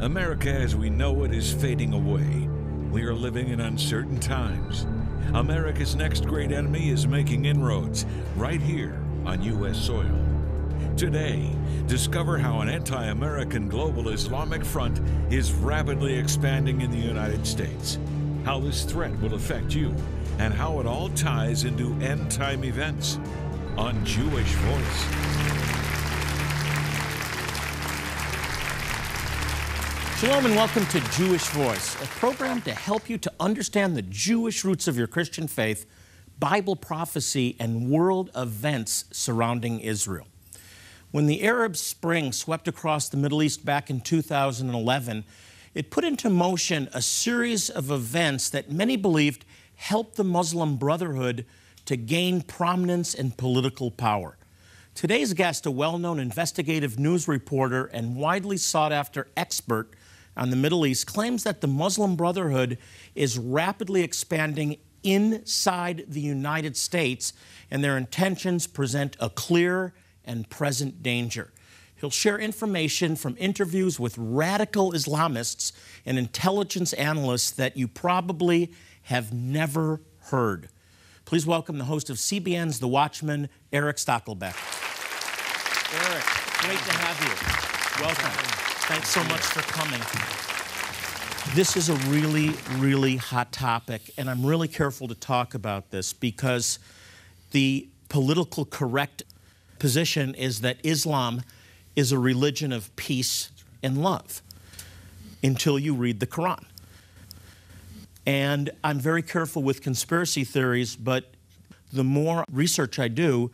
America as we know it is fading away. We are living in uncertain times. America's next great enemy is making inroads right here on U.S. soil. Today, discover how an anti-American global Islamic front is rapidly expanding in the United States, how this threat will affect you, and how it all ties into end-time events on Jewish Voice. Shalom and welcome to Jewish Voice, a program to help you to understand the Jewish roots of your Christian faith, Bible prophecy, and world events surrounding Israel. When the Arab Spring swept across the Middle East back in 2011, it put into motion a series of events that many believed helped the Muslim Brotherhood to gain prominence and political power. Today's guest, a well-known investigative news reporter and widely sought-after expert on the Middle East, claims that the Muslim Brotherhood is rapidly expanding inside the United States, and their intentions present a clear and present danger. He'll share information from interviews with radical Islamists and intelligence analysts that you probably have never heard. Please welcome the host of CBN's The Watchman, Erick Stakelbeck. Erick, great to have you. Welcome. Thanks so much for coming. This is a really, really hot topic, and I'm really careful to talk about this because the political correct position is that Islam is a religion of peace and love until you read the Quran. And I'm very careful with conspiracy theories, but the more research I do,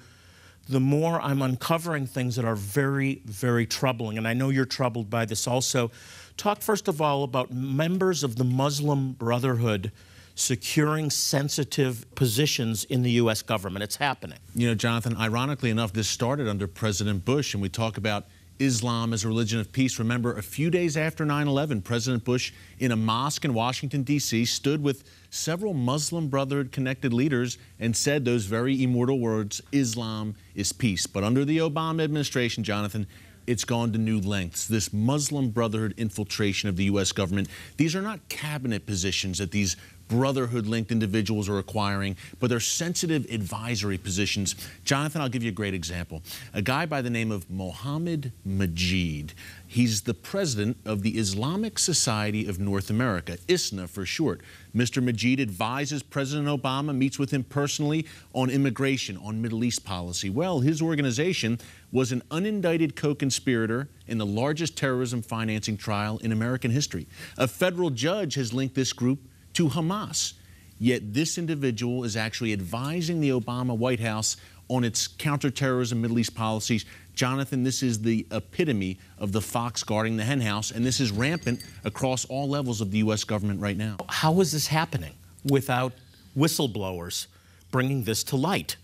the more I'm uncovering things that are very, very troubling. And I know you're troubled by this also. Talk first of all about members of the Muslim Brotherhood securing sensitive positions in the U.S. government. It's happening. You know, Jonathan, ironically enough, this started under President Bush, and we talk about Islam as a religion of peace. Remember, a few days after 9/11, President Bush, in a mosque in Washington, D.C., stood with several Muslim Brotherhood-connected leaders and said those very immortal words, Islam is peace. But under the Obama administration, Jonathan, it's gone to new lengths. This Muslim Brotherhood infiltration of the U.S. government, these are not cabinet positions that these Brotherhood-linked individuals are acquiring, but they're sensitive advisory positions. Jonathan, I'll give you a great example. A guy by the name of Mohammed Majid. He's the president of the Islamic Society of North America, ISNA for short. Mr. Majid advises President Obama, meets with him personally on immigration, on Middle East policy. Well, his organization was an unindicted co-conspirator in the largest terrorism financing trial in American history. A federal judge has linked this group to Hamas. Yet this individual is actually advising the Obama White House on its counterterrorism Middle East policies. Jonathan, this is the epitome of the fox guarding the hen house, and this is rampant across all levels of the U.S. government right now. How is this happening without whistleblowers bringing this to light?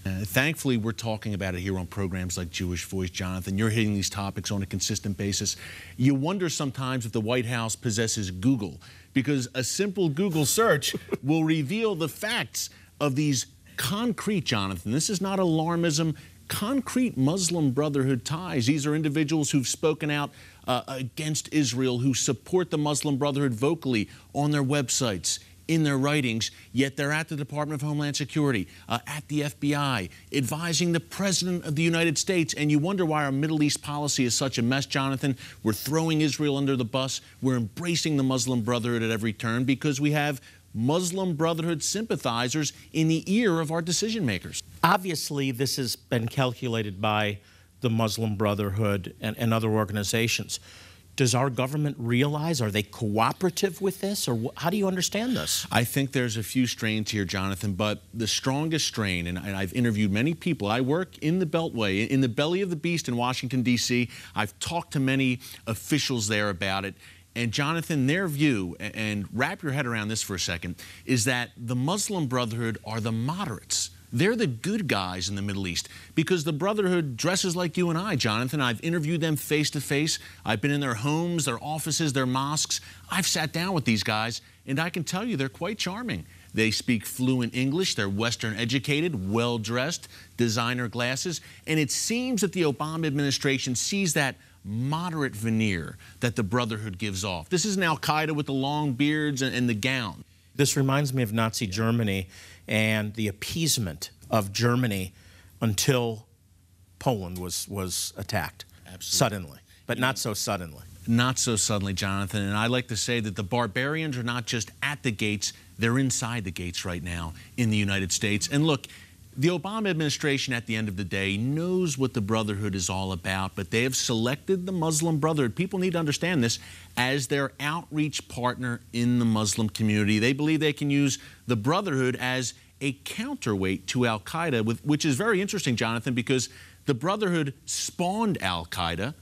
Thankfully, we're talking about it here on programs like Jewish Voice, Jonathan. You're hitting these topics on a consistent basis. You wonder sometimes if the White House possesses Google, because a simple Google search will reveal the facts of these concrete, Jonathan, this is not alarmism, concrete Muslim Brotherhood ties. These are individuals who've spoken out against Israel, who support the Muslim Brotherhood vocally on their websites, in their writings, yet they're at the Department of Homeland Security, at the FBI, advising the President of the United States. And you wonder why our Middle East policy is such a mess, Jonathan. We're throwing Israel under the bus. We're embracing the Muslim Brotherhood at every turn because we have Muslim Brotherhood sympathizers in the ear of our decision makers. Obviously, this has been calculated by the Muslim Brotherhood and other organizations. Does our government realize, are they cooperative with this, or how do you understand this? I think there's a few strains here, Jonathan, but the strongest strain, and I've interviewed many people. I work in the Beltway, in the belly of the beast in Washington, D.C. I've talked to many officials there about it. And Jonathan, their view, and wrap your head around this for a second, is that the Muslim Brotherhood are the moderates. They're the good guys in the Middle East because the Brotherhood dresses like you and I, Jonathan. I've interviewed them face to face. I've been in their homes, their offices, their mosques. I've sat down with these guys, and I can tell you they're quite charming. They speak fluent English. They're Western educated, well-dressed, designer glasses. And it seems that the Obama administration sees that moderate veneer that the Brotherhood gives off. This isn't Al-Qaeda with the long beards and the gown. This reminds me of Nazi Germany and the appeasement of Germany until Poland was attacked. Absolutely. Suddenly, but not so suddenly. Not so suddenly, Jonathan. And I like to say that the barbarians are not just at the gates, they're inside the gates right now in the United States. And look, the Obama administration at the end of the day knows what the Brotherhood is all about, but they have selected the Muslim Brotherhood. People need to understand this as their outreach partner in the Muslim community. They believe they can use the Brotherhood as a counterweight to Al-Qaeda, which is very interesting, Jonathan, because the Brotherhood spawned Al-Qaeda.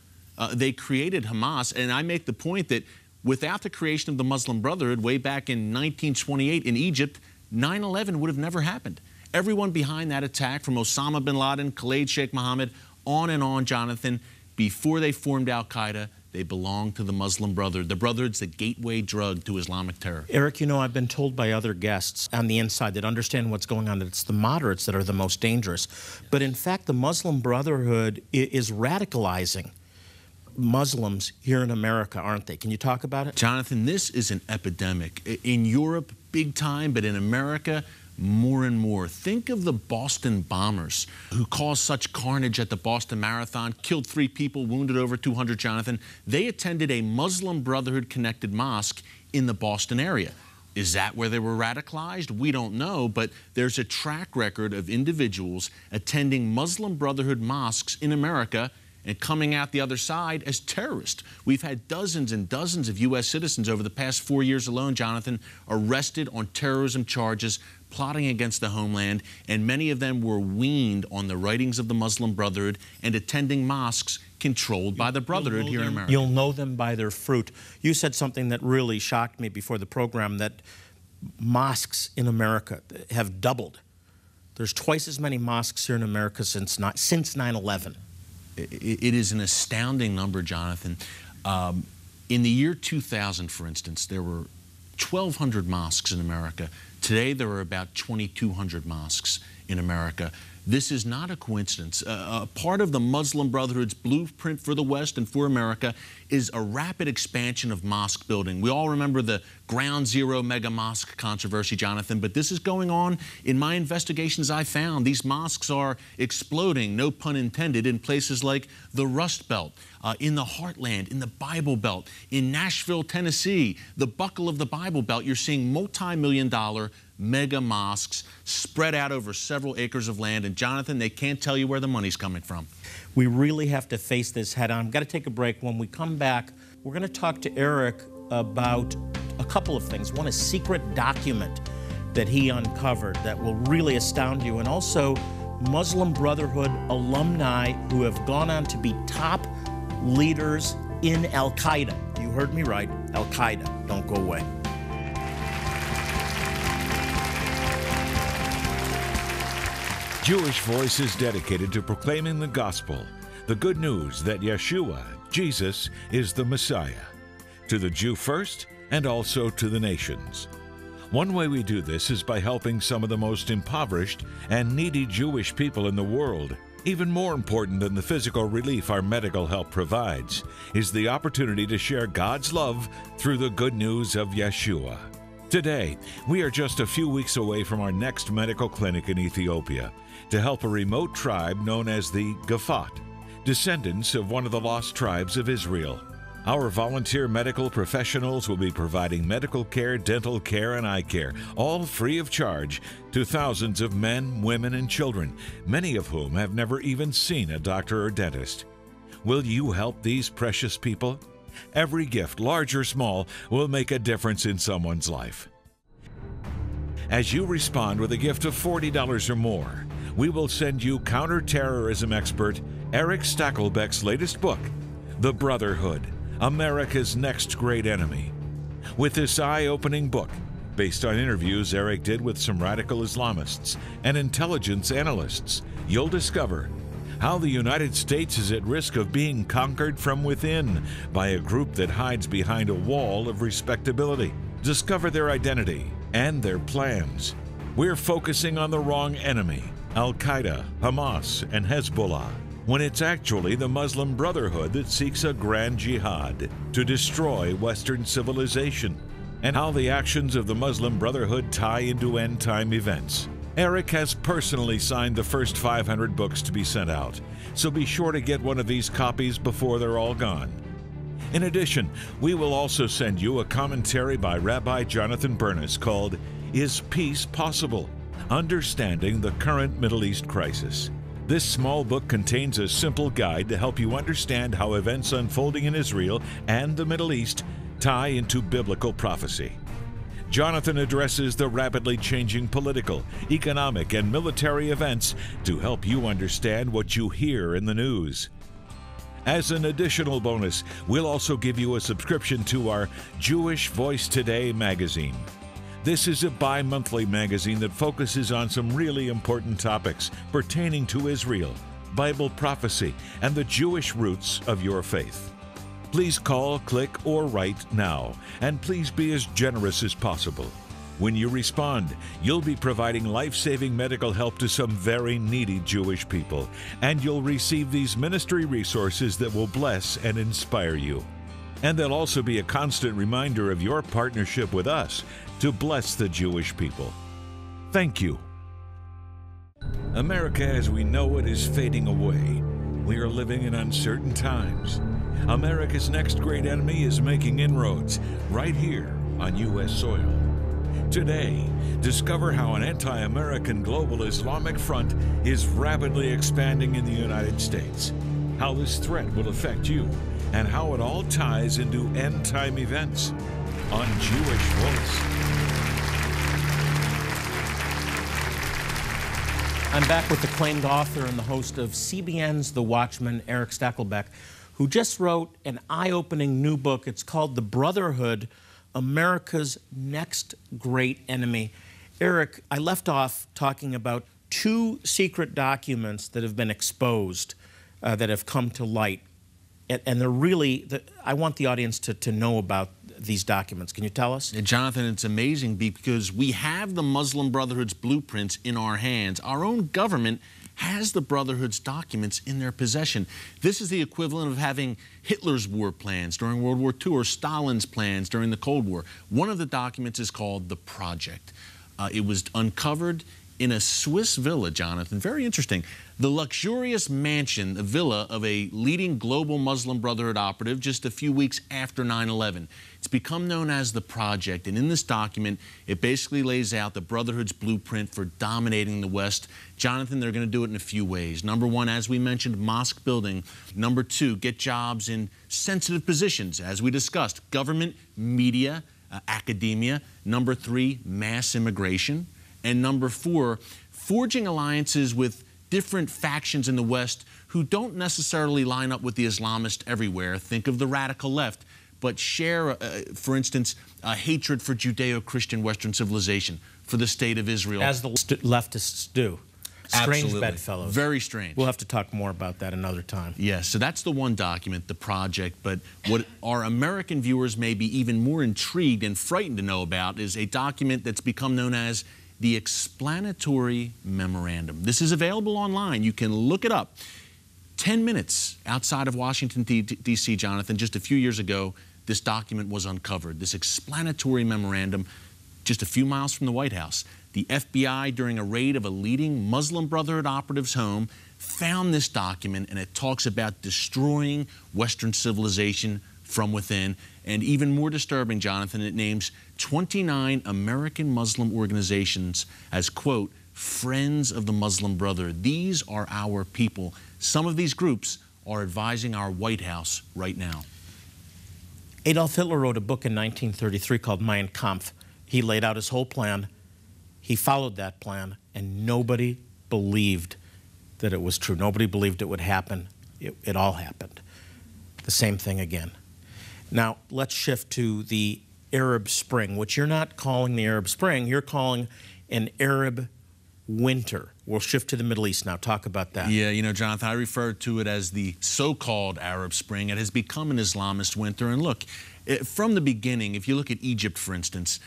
They created Hamas, and I make the point that without the creation of the Muslim Brotherhood way back in 1928 in Egypt, 9/11 would have never happened. Everyone behind that attack, from Osama bin Laden, Khalid Sheikh Mohammed, on, Jonathan, before they formed Al-Qaeda, they belonged to the Muslim Brotherhood. The Brotherhood's the gateway drug to Islamic terror. Eric, you know, I've been told by other guests on the inside that understand what's going on that it's the moderates that are the most dangerous. But in fact, the Muslim Brotherhood is radicalizing Muslims here in America, aren't they? Can you talk about it? Jonathan, this is an epidemic. In Europe, big time, but in America, more and more. Think of the Boston bombers who caused such carnage at the Boston Marathon, killed 3 people, wounded over 200, Jonathan. They attended a Muslim Brotherhood-connected mosque in the Boston area. Is that where they were radicalized? We don't know, but there's a track record of individuals attending Muslim Brotherhood mosques in America and coming out the other side as terrorists. We've had dozens and dozens of U.S. citizens over the past 4 years alone, Jonathan, arrested on terrorism charges, plotting against the homeland, and many of them were weaned on the writings of the Muslim Brotherhood and attending mosques controlled by the Brotherhood here in America. You'll know them by their fruit. You said something that really shocked me before the program, that mosques in America have doubled. There's twice as many mosques here in America since 9/11. It is an astounding number, Jonathan. In the year 2000, for instance, there were 1,200 mosques in America. Today, there are about 2,200 mosques in America. This is not a coincidence. Part of the Muslim Brotherhood's blueprint for the West and for America is a rapid expansion of mosque building. We all remember the Ground Zero mega mosque controversy, Jonathan, but this is going on. In my investigations, I found these mosques are exploding, no pun intended, in places like the Rust Belt, in the Heartland, in the Bible Belt, in Nashville, Tennessee, the buckle of the Bible Belt. You're seeing multi-million-dollar mega mosques spread out over several acres of land. And Jonathan, they can't tell you where the money's coming from. We really have to face this head on. I've got to take a break. When we come back, we're going to talk to Erick about a couple of things. One, a secret document that he uncovered that will really astound you, and also Muslim Brotherhood alumni who have gone on to be top leaders in Al-Qaeda. You heard me right, Al-Qaeda. Don't go away. Jewish Voice is dedicated to proclaiming the gospel, the good news that Yeshua, Jesus, is the Messiah, to the Jew first and also to the nations. One way we do this is by helping some of the most impoverished and needy Jewish people in the world. Even more important than the physical relief our medical help provides is the opportunity to share God's love through the good news of Yeshua. Today, we are just a few weeks away from our next medical clinic in Ethiopia to help a remote tribe known as the Gafat, descendants of one of the lost tribes of Israel. Our volunteer medical professionals will be providing medical care, dental care, and eye care, all free of charge, to thousands of men, women, and children, many of whom have never even seen a doctor or dentist. Will you help these precious people? Every gift, large or small, will make a difference in someone's life. As you respond with a gift of $40 or more, we will send you counterterrorism expert Erick Stakelbeck's latest book, The Brotherhood, America's Next Great Enemy. With this eye-opening book, based on interviews Erick did with some radical Islamists and intelligence analysts, you'll discover how the United States is at risk of being conquered from within by a group that hides behind a wall of respectability. Discover their identity and their plans. We're focusing on the wrong enemy, Al-Qaeda, Hamas, and Hezbollah. when it's actually the Muslim Brotherhood that seeks a grand jihad to destroy Western civilization, and how the actions of the Muslim Brotherhood tie into end-time events. Erick has personally signed the first 500 books to be sent out, so be sure to get one of these copies before they're all gone. In addition, we will also send you a commentary by Rabbi Jonathan Bernis called "Is Peace Possible? Understanding the Current Middle East Crisis." This small book contains a simple guide to help you understand how events unfolding in Israel and the Middle East tie into biblical prophecy. Jonathan addresses the rapidly changing political, economic, and military events to help you understand what you hear in the news. As an additional bonus, we'll also give you a subscription to our Jewish Voice Today magazine. This is a bi-monthly magazine that focuses on some really important topics pertaining to Israel, Bible prophecy, and the Jewish roots of your faith. Please call, click, or write now, and please be as generous as possible. When you respond, you'll be providing life-saving medical help to some very needy Jewish people, and you'll receive these ministry resources that will bless and inspire you. And they'll also be a constant reminder of your partnership with us to bless the Jewish people. Thank you. America as we know it is fading away. We are living in uncertain times. America's next great enemy is making inroads right here on U.S. soil. Today, discover how an anti-American global Islamic front is rapidly expanding in the United States, how this threat will affect you, and how it all ties into end-time events on Jewish Voice. I'm back with acclaimed author and the host of CBN's The Watchman, Erick Stakelbeck, who just wrote an eye-opening new book. It's called The Brotherhood, America's Next Great Enemy. Erick, I left off talking about 2 secret documents that have been exposed, that have come to light. And they're really, I want the audience to know about these documents. Can you tell us? Jonathan, it's amazing because we have the Muslim Brotherhood's blueprints in our hands. Our own government has the Brotherhood's documents in their possession. This is the equivalent of having Hitler's war plans during World War II or Stalin's plans during the Cold War. One of the documents is called The Project. It was uncovered in a Swiss villa, Jonathan. Very interesting. The luxurious mansion, the villa of a leading global Muslim Brotherhood operative just a few weeks after 9/11. It's become known as The Project, and in this document, it basically lays out the Brotherhood's blueprint for dominating the West. Jonathan, they're going to do it in a few ways. Number 1, as we mentioned, mosque building. Number 2, get jobs in sensitive positions, as we discussed, government, media, academia. Number 3, mass immigration. And number 4, forging alliances with different factions in the West who don't necessarily line up with the Islamists everywhere. Think of the radical left, but share, for instance, a hatred for Judeo-Christian Western civilization, for the state of Israel. As the leftists do. Strange Absolutely. bedfellows. Very strange. We'll have to talk more about that another time. Yes, so that's the one document, The Project. But what our American viewers may be even more intrigued and frightened to know about is a document that's become known as the Explanatory Memorandum. This is available online. You can look it up. 10 minutes outside of Washington, D.C., Jonathan, just a few years ago, this document was uncovered. This Explanatory Memorandum, just a few miles from the White House. The FBI, during a raid of a leading Muslim Brotherhood operative's home, found this document, and it talks about destroying Western civilization from within. And even more disturbing, Jonathan, it names 29 American Muslim organizations as, quote, friends of the Muslim Brotherhood. These are our people. Some of these groups are advising our White House right now. Adolf Hitler wrote a book in 1933 called Mein Kampf. He laid out his whole plan. He followed that plan, and nobody believed that it was true. Nobody believed it would happen. It all happened. The same thing again. Now, let's shift to the Arab Spring, which you're not calling the Arab Spring, you're calling an Arab winter. We'll shift to the Middle East now. Talk about that. Yeah, you know, Jonathan, I refer to it as the so-called Arab Spring. It has become an Islamist winter. And look, from the beginning, if you look at Egypt, for instance,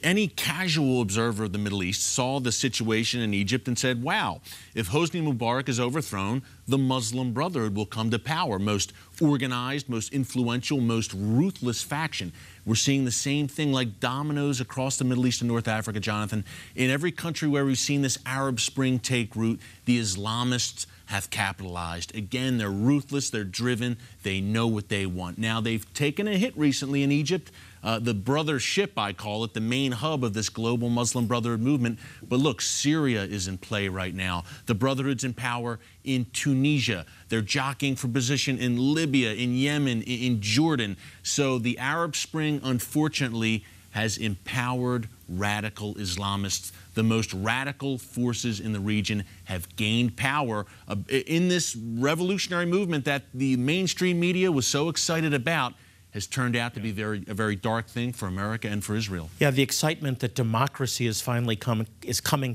Any casual observer of the Middle East saw the situation in Egypt and said, wow, if Hosni Mubarak is overthrown, the Muslim Brotherhood will come to power. Most organized, most influential, most ruthless faction. We're seeing the same thing like dominoes across the Middle East and North Africa, Jonathan. In every country where we've seen this Arab Spring take root, the Islamists have capitalized. Again, they're ruthless, they're driven, they know what they want. Now, they've taken a hit recently in Egypt. The brothership, I call it, the main hub of this global Muslim Brotherhood movement. But look, Syria is in play right now. The Brotherhood's in power in Tunisia. They're jockeying for position in Libya, in Yemen, in Jordan. So the Arab Spring, unfortunately, has empowered radical Islamists. The most radical forces in the region have gained power in this revolutionary movement that the mainstream media was so excited about. Has turned out to be a very dark thing for America and for Israel. Yeah, the excitement that democracy is finally coming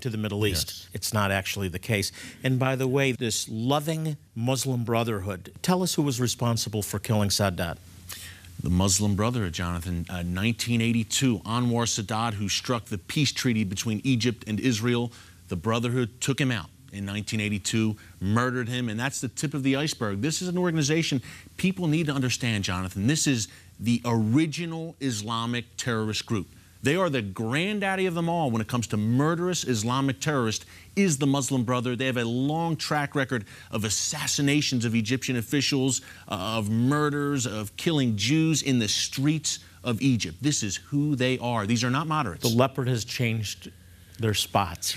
to the Middle East. Yes. It's not actually the case. And by the way, this loving Muslim Brotherhood, tell us who was responsible for killing Sadat. The Muslim Brotherhood, Jonathan, 1982, Anwar Sadat, who struck the peace treaty between Egypt and Israel, the Brotherhood took him out in 1982, murdered him, and that's the tip of the iceberg. This is an organization people need to understand, Jonathan. This is the original Islamic terrorist group. They are the granddaddy of them all when it comes to murderous Islamic terrorists, is the Muslim Brotherhood. They have a long track record of assassinations of Egyptian officials, of murders, of killing Jews in the streets of Egypt. This is who they are. These are not moderates. The leopard has changed their spots.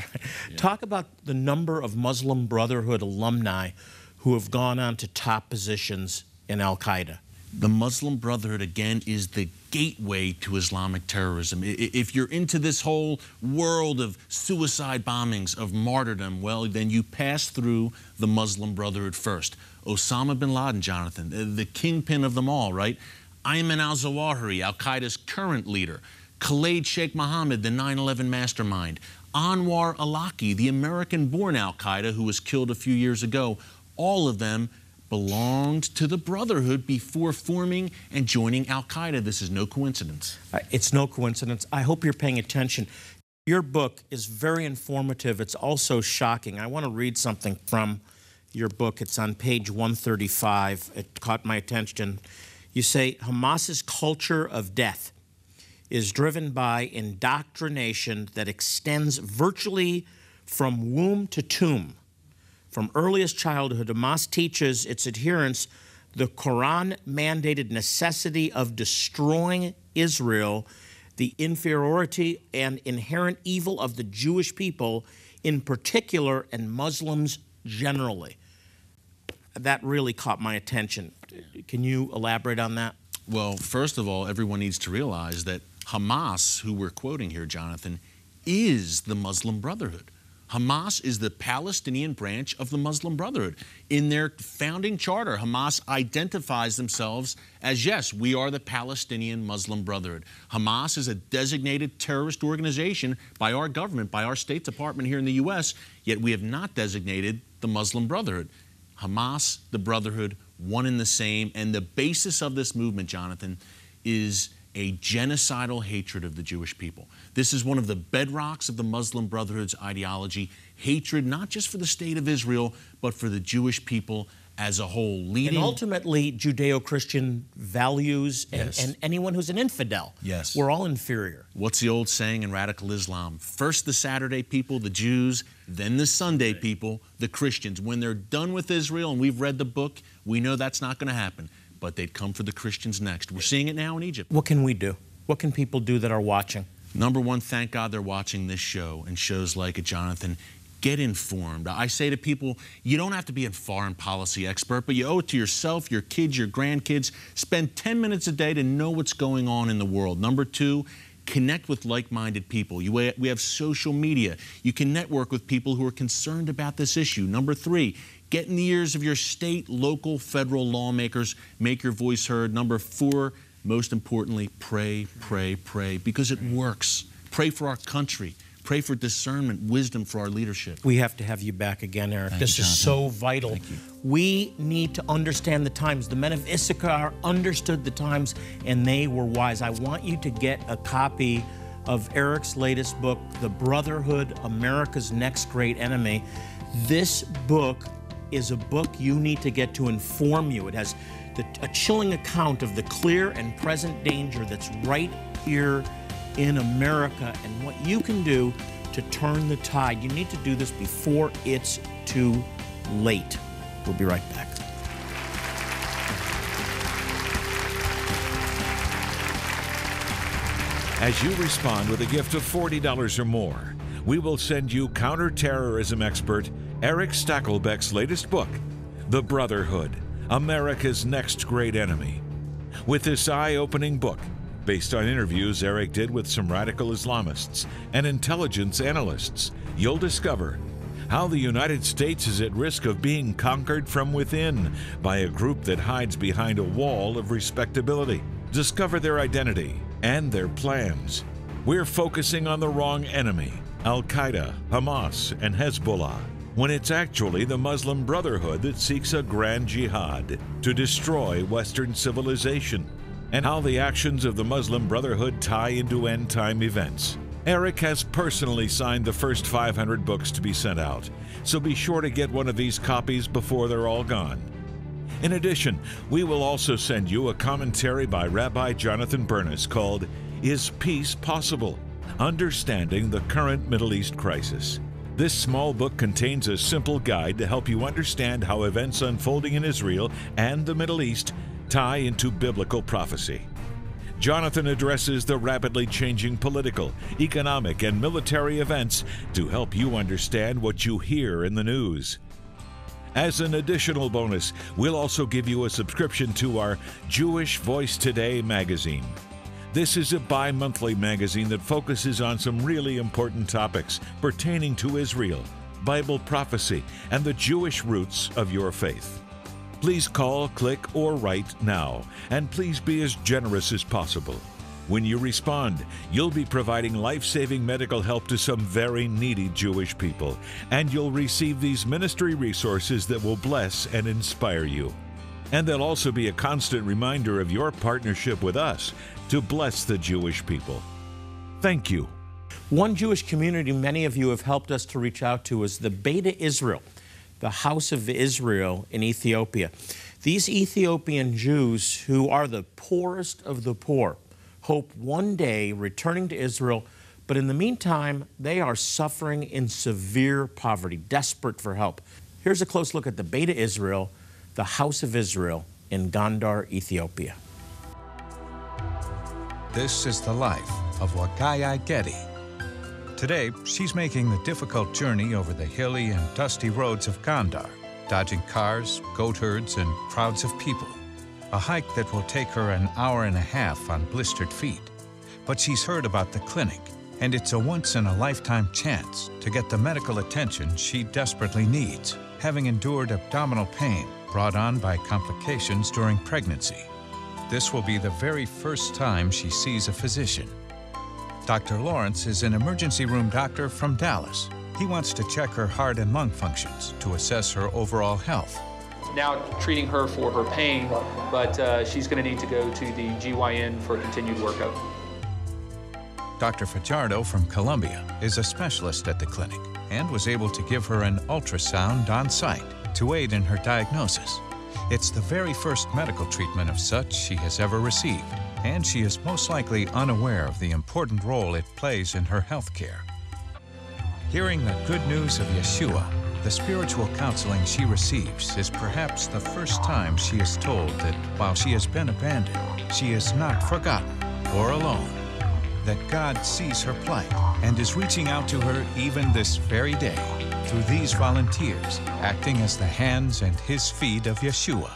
Yeah. Talk about the number of Muslim Brotherhood alumni who have gone on to top positions in Al-Qaeda. The Muslim Brotherhood, again, is the gateway to Islamic terrorism. If you're into this whole world of suicide bombings, of martyrdom, well, then you pass through the Muslim Brotherhood first. Osama bin Laden, Jonathan, the kingpin of them all, right? Ayman al-Zawahiri, Al-Qaeda's current leader. Khalid Sheikh Mohammed, the 9/11 mastermind. Anwar al-Awlaki, the American-born Al-Qaeda who was killed a few years ago. All of them belonged to the Brotherhood before forming and joining Al-Qaeda. This is no coincidence. It's no coincidence. I hope you're paying attention. Your book is very informative. It's also shocking. I want to read something from your book. It's on page 135. It caught my attention. You say, Hamas's culture of death is driven by indoctrination that extends virtually from womb to tomb. From earliest childhood, Hamas teaches its adherents the Quran-mandated necessity of destroying Israel, the inferiority and inherent evil of the Jewish people in particular, and Muslims generally. That really caught my attention. Can you elaborate on that? Well, first of all, everyone needs to realize that Hamas, who we're quoting here, Jonathan, is the Muslim Brotherhood. Hamas is the Palestinian branch of the Muslim Brotherhood. In their founding charter, Hamas identifies themselves as, yes, we are the Palestinian Muslim Brotherhood. Hamas is a designated terrorist organization by our government, by our State Department here in the U.S., yet we have not designated the Muslim Brotherhood. Hamas, the Brotherhood, one and the same, and the basis of this movement, Jonathan, is a genocidal hatred of the Jewish people. This is one of the bedrocks of the Muslim Brotherhood's ideology, hatred not just for the state of Israel, but for the Jewish people as a whole. And ultimately, Judeo-Christian values and anyone who's an infidel. Yes. We're all inferior. What's the old saying in radical Islam? First the Saturday people, the Jews, then the Sunday people, the Christians. When they're done with Israel, and we've read the book, we know that's not going to happen. But they'd come for the Christians next. We're seeing it now in Egypt. What can we do? What can people do that are watching? Number one, thank God they're watching this show and shows like it, Jonathan. Get informed. I say to people, you don't have to be a foreign policy expert, but you owe it to yourself, your kids, your grandkids. Spend 10 minutes a day to know what's going on in the world. Number two, connect with like-minded people. We have social media. You can network with people who are concerned about this issue. Number three, get in the ears of your state, local, federal lawmakers. Make your voice heard. Number four, most importantly, pray, pray, pray, because it works. Pray for our country. Pray for discernment, wisdom for our leadership. We have to have you back again, Eric. This is so vital. Thank you. We need to understand the times. The men of Issachar understood the times, and they were wise. I want you to get a copy of Erick's latest book, The Brotherhood, America's Next Great Enemy. This book is a book you need to get to inform you. It has a chilling account of the clear and present danger that's right here in America and what you can do to turn the tide. You need to do this before it's too late. We'll be right back. As you respond with a gift of $40 or more, we will send you counterterrorism expert Erick Stakelbeck's latest book, The Brotherhood, America's Next Great Enemy. With this eye-opening book, based on interviews Erick did with some radical Islamists and intelligence analysts, you'll discover how the United States is at risk of being conquered from within by a group that hides behind a wall of respectability. Discover their identity and their plans. We're focusing on the wrong enemy, Al-Qaeda, Hamas, and Hezbollah, when it's actually the Muslim Brotherhood that seeks a grand jihad to destroy Western civilization, and how the actions of the Muslim Brotherhood tie into end-time events. Erick has personally signed the first 500 books to be sent out, so be sure to get one of these copies before they're all gone. In addition, we will also send you a commentary by Rabbi Jonathan Bernis called Is Peace Possible? Understanding the Current Middle East Crisis. This small book contains a simple guide to help you understand how events unfolding in Israel and the Middle East tie into biblical prophecy. Jonathan addresses the rapidly changing political, economic, and military events to help you understand what you hear in the news. As an additional bonus, we'll also give you a subscription to our Jewish Voice Today magazine. This is a bi-monthly magazine that focuses on some really important topics pertaining to Israel, Bible prophecy, and the Jewish roots of your faith. Please call, click, or write now, and please be as generous as possible. When you respond, you'll be providing life-saving medical help to some very needy Jewish people, and you'll receive these ministry resources that will bless and inspire you. And they'll also be a constant reminder of your partnership with us to bless the Jewish people. Thank you. One Jewish community many of you have helped us to reach out to is the Beta Israel, the House of Israel in Ethiopia. These Ethiopian Jews, who are the poorest of the poor, hope one day returning to Israel, but in the meantime, they are suffering in severe poverty, desperate for help. Here's a close look at the Beta Israel, the House of Israel in Gondar, Ethiopia. This is the life of Wakaya Getty. Today, she's making the difficult journey over the hilly and dusty roads of Gondar, dodging cars, goat herds, and crowds of people. A hike that will take her an hour and a half on blistered feet. But she's heard about the clinic, and it's a once-in-a-lifetime chance to get the medical attention she desperately needs, having endured abdominal pain brought on by complications during pregnancy. This will be the very first time she sees a physician. Dr. Lawrence is an emergency room doctor from Dallas. He wants to check her heart and lung functions to assess her overall health. Now treating her for her pain, but she's going to need to go to the GYN for continued workup. Dr. Fajardo from Columbia is a specialist at the clinic and was able to give her an ultrasound on site to aid in her diagnosis. It's the very first medical treatment of such she has ever received, and she is most likely unaware of the important role it plays in her health care. Hearing the good news of Yeshua, the spiritual counseling she receives is perhaps the first time she is told that while she has been abandoned, she is not forgotten or alone, that God sees her plight and is reaching out to her even this very day through these volunteers, acting as the hands and his feet of Yeshua.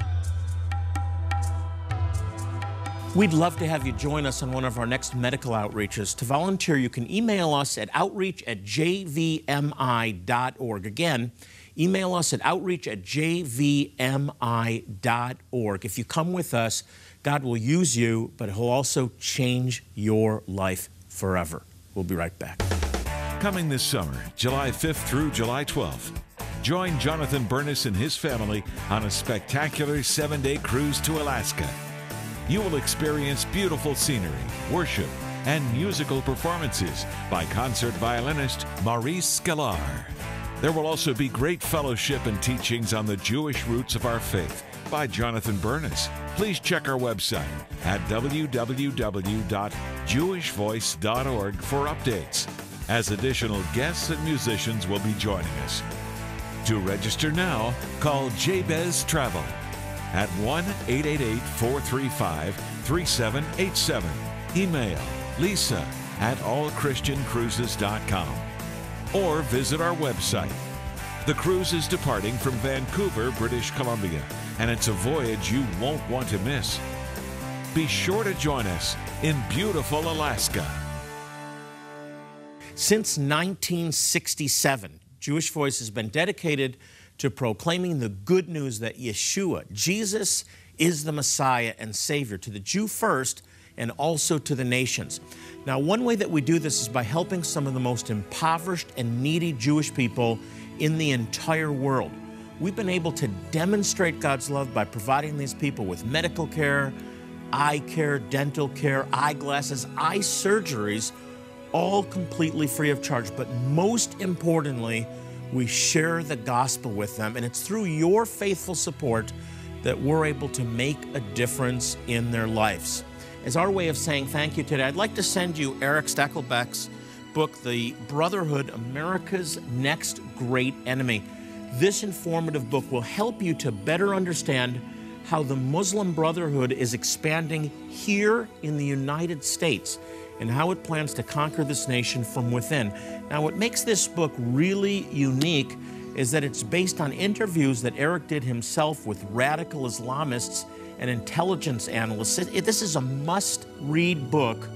We'd love to have you join us on one of our next medical outreaches. To volunteer, you can email us at outreach@jvmi.org. Again, email us at outreach@jvmi.org. If you come with us, God will use you, but He'll also change your life forever. We'll be right back. Coming this summer, July 5th through July 12th, join Jonathan Bernis and his family on a spectacular 7-day cruise to Alaska. You will experience beautiful scenery, worship, and musical performances by concert violinist Maurice Sklar. There will also be great fellowship and teachings on the Jewish roots of our faith by Jonathan Bernis. Please check our website at www.jewishvoice.org for updates, as additional guests and musicians will be joining us. To register now, call Jabez Travel at 1-888-435-3787. Email lisa@allchristiancruises.com or visit our website. The cruise is departing from Vancouver, British Columbia, and it's a voyage you won't want to miss. Be sure to join us in beautiful Alaska. Since 1967, Jewish Voice has been dedicated to proclaiming the good news that Yeshua, Jesus, is the Messiah and Savior, to the Jew first and also to the nations. Now, one way that we do this is by helping some of the most impoverished and needy Jewish people in the entire world. We've been able to demonstrate God's love by providing these people with medical care, eye care, dental care, eyeglasses, eye surgeries, all completely free of charge. But most importantly, we share the gospel with them, and it's through your faithful support that we're able to make a difference in their lives. As our way of saying thank you today, I'd like to send you Erick Stakelbeck's book, The Brotherhood, America's Next Great Enemy. This informative book will help you to better understand how the Muslim Brotherhood is expanding here in the United States and how it plans to conquer this nation from within. Now, what makes this book really unique is that it's based on interviews that Erick did himself with radical Islamists and intelligence analysts. This is a must-read book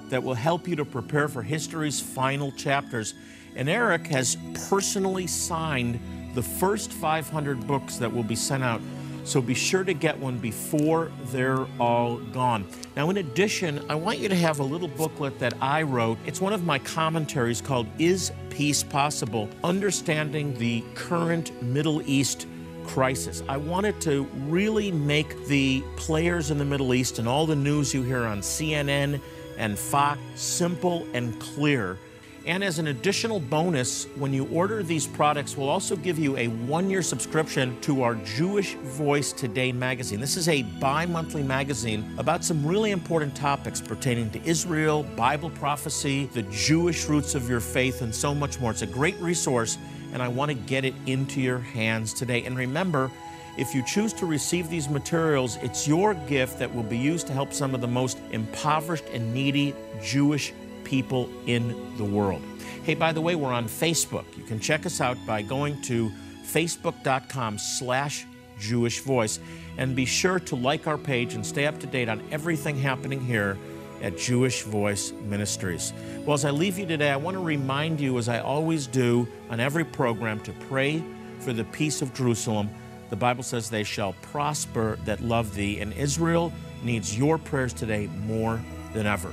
that will help you to prepare for history's final chapters. And Erick has personally signed the first 500 books that will be sent out. So be sure to get one before they're all gone. Now, in addition, I want you to have a little booklet that I wrote. It's one of my commentaries called Is Peace Possible? Understanding the Current Middle East Crisis. I wanted to really make the players in the Middle East and all the news you hear on CNN and Fox simple and clear. And as an additional bonus, when you order these products, we'll also give you a one-year subscription to our Jewish Voice Today magazine. This is a bi-monthly magazine about some really important topics pertaining to Israel, Bible prophecy, the Jewish roots of your faith, and so much more. It's a great resource, and I want to get it into your hands today. And remember, if you choose to receive these materials, it's your gift that will be used to help some of the most impoverished and needy Jewish people in the world. Hey, by the way, we're on Facebook. You can check us out by going to facebook.com/Jewish Voice, and be sure to like our page and stay up to date on everything happening here at Jewish Voice Ministries. Well, as I leave you today, I want to remind you, as I always do on every program, to pray for the peace of Jerusalem. The Bible says they shall prosper that love thee, and Israel needs your prayers today more than ever.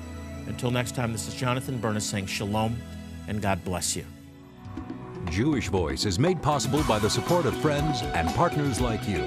Until next time, this is Jonathan Bernis saying shalom and God bless you. Jewish Voice is made possible by the support of friends and partners like you.